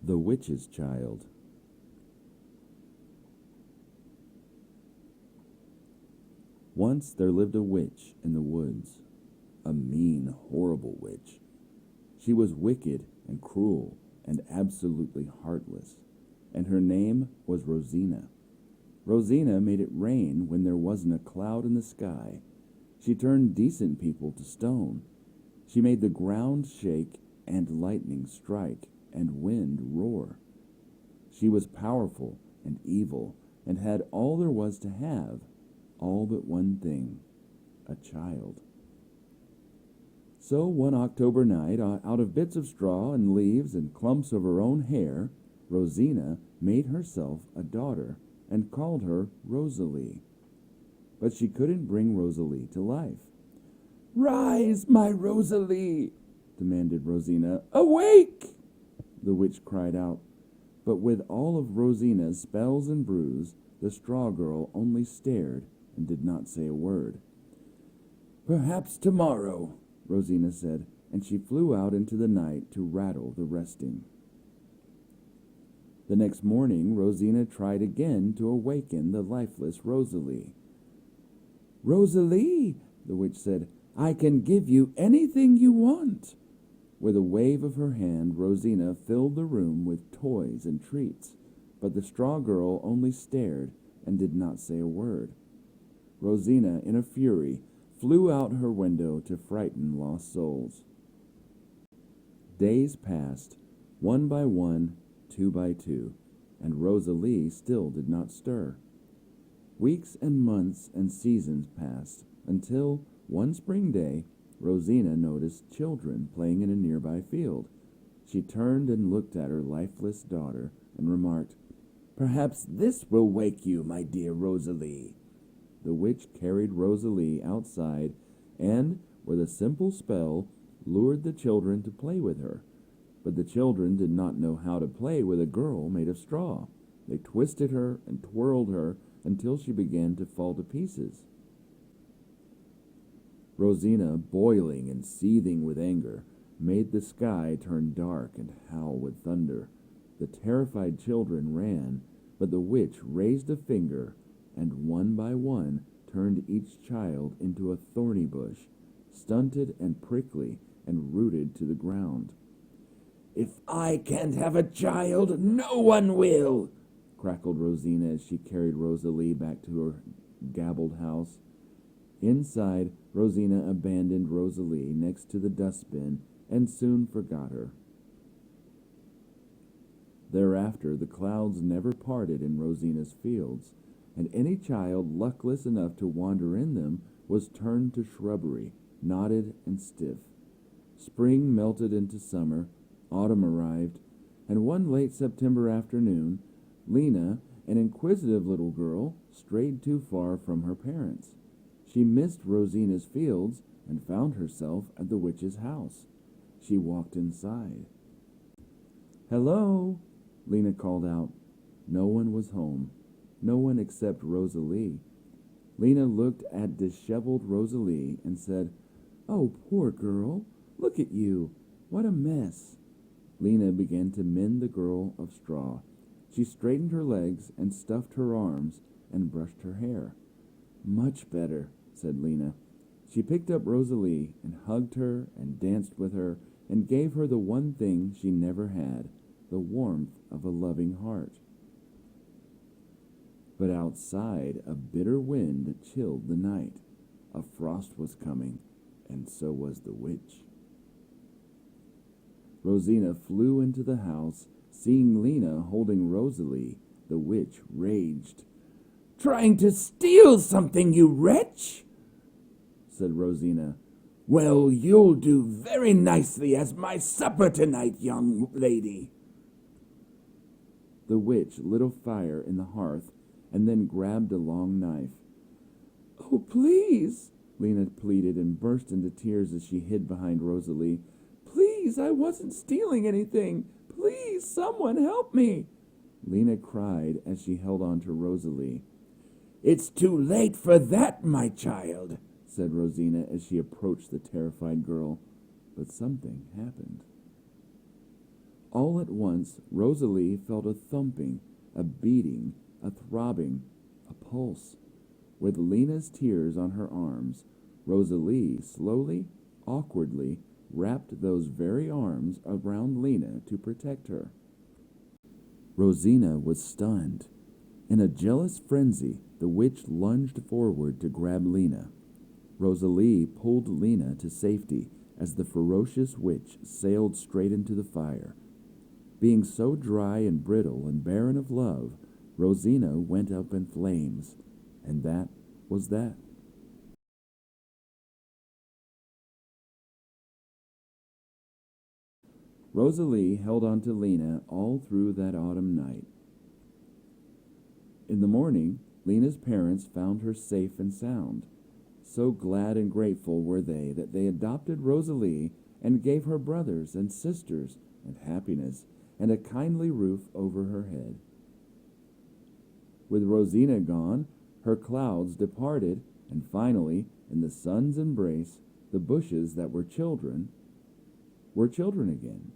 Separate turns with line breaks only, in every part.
The Witch's Child. Once there lived a witch in the woods, a mean, horrible witch. She was wicked and cruel and absolutely heartless, and her name was Rosina. Rosina made it rain when there wasn't a cloud in the sky. She turned decent people to stone. She made the ground shake and lightning strike and wind roar. She was powerful and evil and had all there was to have, all but one thing, a child. So one October night, out of bits of straw and leaves and clumps of her own hair, Rosina made herself a daughter and called her Rosalie. But she couldn't bring Rosalie to life. "Rise, my Rosalie!" demanded Rosina. "Awake!" the witch cried out. But with all of Rosina's spells and brews, the straw girl only stared and did not say a word. "Perhaps tomorrow," Rosina said, and she flew out into the night to rattle the resting. The next morning, Rosina tried again to awaken the lifeless Rosalie. "Rosalie," the witch said, "I can give you anything you want." With a wave of her hand, Rosina filled the room with toys and treats, but the straw girl only stared and did not say a word. Rosina, in a fury, flew out her window to frighten lost souls. Days passed, one by one, two by two, and Rosalie still did not stir. Weeks and months and seasons passed, until one spring day, Rosina noticed children playing in a nearby field. She turned and looked at her lifeless daughter and remarked, "Perhaps this will wake you, my dear Rosalie." The witch carried Rosalie outside and, with a simple spell, lured the children to play with her. But the children did not know how to play with a girl made of straw. They twisted her and twirled her until she began to fall to pieces. Rosina, boiling and seething with anger, made the sky turn dark and howl with thunder. The terrified children ran, but the witch raised a finger and one by one turned each child into a thorny bush, stunted and prickly and rooted to the ground. "If I can't have a child, no one will," crackled Rosina as she carried Rosalie back to her gabbled house. Inside, Rosina abandoned Rosalie next to the dustbin and soon forgot her. Thereafter, the clouds never parted in Rosina's fields, and any child luckless enough to wander in them was turned to shrubbery, knotted and stiff. Spring melted into summer, autumn arrived, and one late September afternoon, Lena, an inquisitive little girl, strayed too far from her parents. She missed Rosina's fields and found herself at the witch's house. She walked inside. "Hello," Lena called out. No one was home. No one except Rosalie. Lena looked at disheveled Rosalie and said, "Oh, poor girl, look at you. What a mess." Lena began to mend the girl of straw. She straightened her legs and stuffed her arms and brushed her hair. "Much better," said Lena. She picked up Rosalie and hugged her and danced with her and gave her the one thing she never had, the warmth of a loving heart. But outside, a bitter wind chilled the night. A frost was coming, and so was the witch. Rosina flew into the house. Seeing Lena holding Rosalie, the witch raged. "Trying to steal something, you wretch!" said Rosina. "Well, you'll do very nicely as my supper tonight, young lady." The witch lit a fire in the hearth and then grabbed a long knife. "Oh, please," Lena pleaded and burst into tears as she hid behind Rosalie. "Please, I wasn't stealing anything. Please, someone help me," Lena cried as she held on to Rosalie. "It's too late for that, my child," said Rosina as she approached the terrified girl. But something happened. All at once, Rosalie felt a thumping, a beating, a throbbing, a pulse. With Lena's tears on her arms, Rosalie slowly, awkwardly wrapped those very arms around Lena to protect her. Rosina was stunned. In a jealous frenzy, the witch lunged forward to grab Lena. Rosalie pulled Lena to safety as the ferocious witch sailed straight into the fire. Being so dry and brittle and barren of love, Rosina went up in flames, and that was that. Rosalie held on to Lena all through that autumn night. In the morning, Lena's parents found her safe and sound. So glad and grateful were they that they adopted Rosalie and gave her brothers and sisters and happiness and a kindly roof over her head. With Rosina gone, her clouds departed, and finally, in the sun's embrace, the bushes that were children again,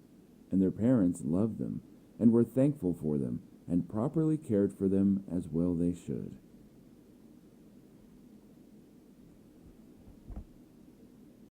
and their parents loved them and were thankful for them and properly cared for them as well they should.